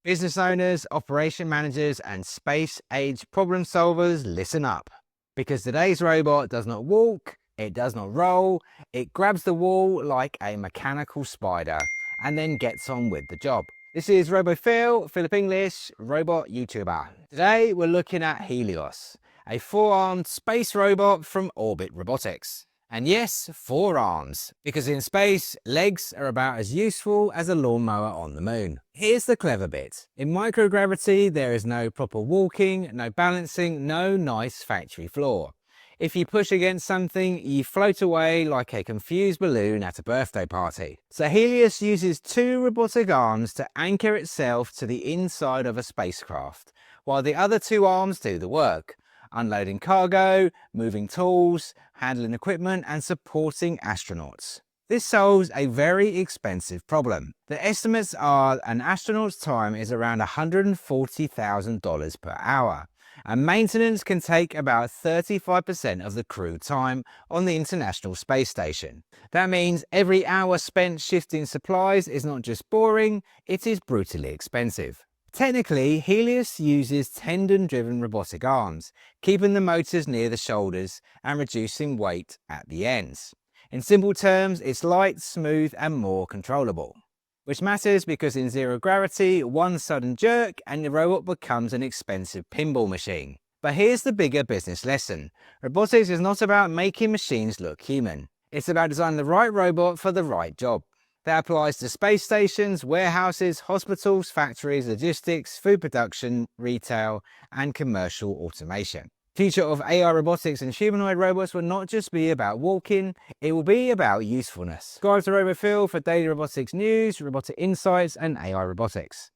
Business owners, operation managers, and space-age problem solvers, listen up. Because today's robot does not walk, it does not roll, it grabs the wall like a mechanical spider and then gets on with the job. This is RoboPhil, Philip English, robot YouTuber. Today we're looking at Helios, a four-armed space robot from Orbit Robotics. And yes, four arms, because in space, legs are about as useful as a lawnmower on the moon. Here's the clever bit. In microgravity, there is no proper walking, no balancing, no nice factory floor. If you push against something, you float away like a confused balloon at a birthday party. So Helios uses two robotic arms to anchor itself to the inside of a spacecraft, while the other two arms do the work. Unloading cargo, moving tools, handling equipment, and supporting astronauts. This solves a very expensive problem. The estimates are an astronaut's time is around $140,000 per hour, and maintenance can take about 35% of the crew time on the International Space Station. That means every hour spent shifting supplies is not just boring, it is brutally expensive. Technically, Helios uses tendon-driven robotic arms, keeping the motors near the shoulders and reducing weight at the ends. In simple terms, it's light, smooth, and more controllable. Which matters because in zero gravity, one sudden jerk and the robot becomes an expensive pinball machine. But here's the bigger business lesson. Robotics is not about making machines look human. It's about designing the right robot for the right job. That applies to space stations, warehouses, hospitals, factories, logistics, food production, retail, and commercial automation. The future of AI robotics and humanoid robots will not just be about walking, it will be about usefulness. Subscribe to RoboPhil for daily robotics news, robotic insights, and AI robotics.